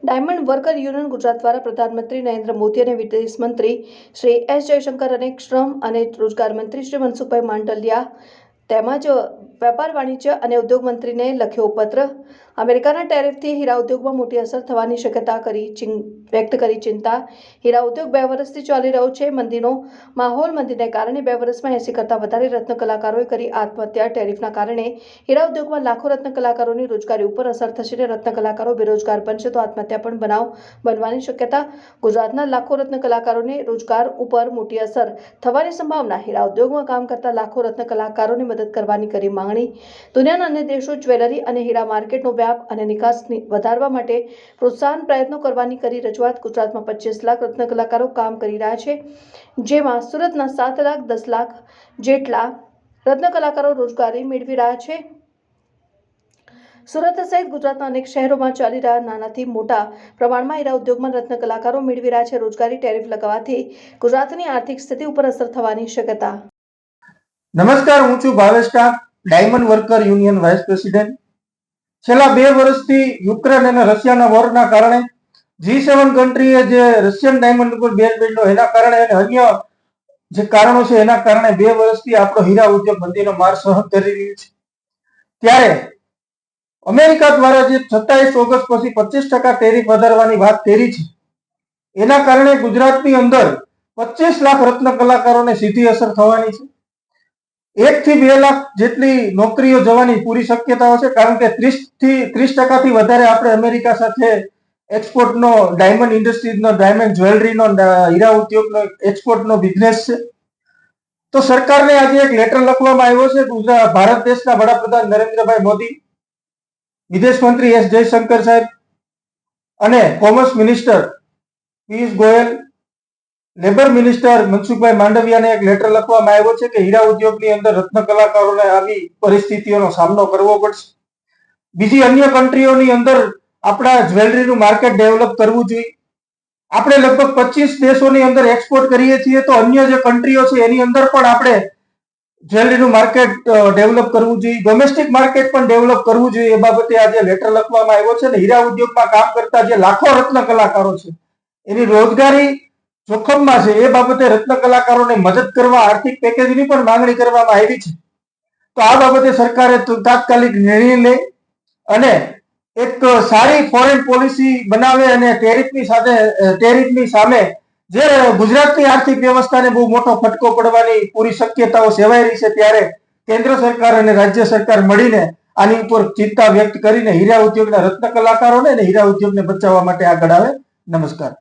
Diamond worker union Gujarat દ્વારા પ્રધાનમંત્રી નરેન્દ્ર મોદી અને વિદેશ મંત્રી શ્રી એસ જયશંકર અને શ્રમ અને રોજગાર મંત્રી શ્રી મનસુખભાઈ માંડલિયા તેમજ વેપાર વાણિજ્ય અને ઉદ્યોગ મંત્રીને લખ્યો પત્ર અમેરિકાના ટેરિફથી હીરા ઉદ્યોગમાં મોટી અસર થવાની શક્યતા વ્યક્ત કરી ચિંતા. હીરા ઉદ્યોગ 2 વર્ષથી ચાલી રહ્યો છે. મંદીનો માહોલ. મંદીને કારણે 2 વર્ષમાં 80 કરતાં વધારે રત્ન કલાકારોએ કરી આત્મહત્યા. ટેરિફના કારણે હીરા ઉદ્યોગમાં લાખો રત્ન કલાકારોની રોજગારી ઉપર અસર થશે અને રત્ન કલાકારો બેરોજગાર બનશે તો આત્મહત્યા પણ બનવાની શક્યતા. ગુજરાતના લાખો રત્ન કલાકારોને રોજગાર ઉપર મોટી અસર થવાની સંભાવના. હીરા ઉદ્યોગમાં કામ કરતા લાખો રત્ન કલાકારોને મદદ કરવાની કરી માંગણી. દુનિયાના અન્ય દેશો જ્વેલરી અને હીરા માર્કેટનો વ્યાપ અને નિકાસ વધારવા માટે પ્રોત્સાહન પ્રયત્નો કરવાની કરી રજૂઆત. ગુજરાતમાં 25 લાખ રત્ન કલાકારો કામ કરી રહ્યા છે, જેમાં સુરતના 7 લાખ 10 લાખ જેટલા રત્ન કલાકારો રોજગારી મેળવી રહ્યા છે. સુરત સહિત ગુજરાતના અનેક શહેરોમાં ચાલી રહ્યા નાનાથી મોટા પ્રમાણમાં હીરા ઉદ્યોગમાં રત્ન કલાકારો મેળવી રહ્યા છે રોજગારી. ટેરિફ લગાવવાથી ગુજરાતની આર્થિક સ્થિતિ ઉપર અસર થવાની શક્યતા. નમસ્કાર, હું છું Bhavesh Tap, diamond worker union vice president. છેલ્લા 2 વર્ષથી યુક્રેન અને રશિયાના વોરના કારણે G7 કન્ટ્રીએ જે રશિયન ડાયમંડ ઉપર બેન બેન્ડો એના કારણે અને અન્ય જે કારણો છે એના કારણે 2 વર્ષથી આપણો હીરા ઉદ્યોગ મંદીનો માર સહન કરી રહ્યું છે. ત્યારે અમેરિકા દ્વારા જે 27 ઓગસ્ટ પછી 25% ટેરિફ વધારવાની વાત કરી છે એના કારણે ગુજરાતની અંદર 25 લાખ રત્ન કલાકારોને સીધી અસર થવાની છે. 1 થી 2 લાખ જેટલી નોકરીઓ જવાની પૂરી શક્યતાઓ છે, કારણ કે 30% વધારે આપણે અમેરિકા સાથે એક્સપોર્ટનો, ડાયમંડ ઇન્ડસ્ટ્રીઝનો, ડાયમંડ જ્વેલરીનો, હીરા ઉદ્યોગનો એક્સપોર્ટનો બિઝનેસ છે. તો સરકારને આજે એક લેટર લખવામાં આવ્યો છે. ભારત દેશના વડાપ્રધાન નરેન્દ્રભાઈ મોદી, વિદેશ મંત્રી એસ જયશંકર સાહેબ અને commerce minister Piyush Goyal, labour minister Mansukhbhai માંડવિયાને એક લેટર લખવામાં આવ્યો છે કે હીરા ઉદ્યોગની અંદર રત્ન કલાકારોને આવી પરિસ્થિતિઓનો સામનો કરવો પડશે. બીજી અન્ય કન્ટ્રીઓની અંદર આપણા જ્વેલરીનું માર્કેટ ડેવલપ કરવું જોઈએ. આપણે લગભગ 25 દેશોની અંદર એક્સપોર્ટ કરીએ છીએ, તો અન્ય જે કન્ટ્રીઓ છે એની અંદર પણ આપણે જ્વેલરીનું માર્કેટ ડેવલપ કરવું જોઈએ, ડોમેસ્ટિક માર્કેટ પણ ડેવલપ કરવું જોઈએ. એ બાબતે આજે લેટર લખવામાં આવ્યો છે. હીરા ઉદ્યોગમાં કામ કરતા જે લાખો રત્ન કલાકારો છે એની રોજગારી જોખમમાં છે. એ બાબતે રત્ન કલાકારોને મદદ કરવા આર્થિક પેકેજની પણ માંગણી કરવામાં આવી છે. તો આ બાબતે સરકારે તાત્કાલિક નિર્ણય લે અને એક સારી ફોરેન પોલિસી બનાવે અને ટેરિફની સામે જે ગુજરાતની આર્થિક વ્યવસ્થાને બહુ મોટો ફટકો પડવાની પૂરી શક્યતાઓ સેવાઈ રહી છે, ત્યારે કેન્દ્ર સરકાર અને રાજ્ય સરકાર મળીને આની ઉપર ચિંતા વ્યક્ત કરીને હીરા ઉદ્યોગના રત્ન કલાકારોને અને હીરા ઉદ્યોગને બચાવવા માટે આગળ આવે. નમસ્કાર.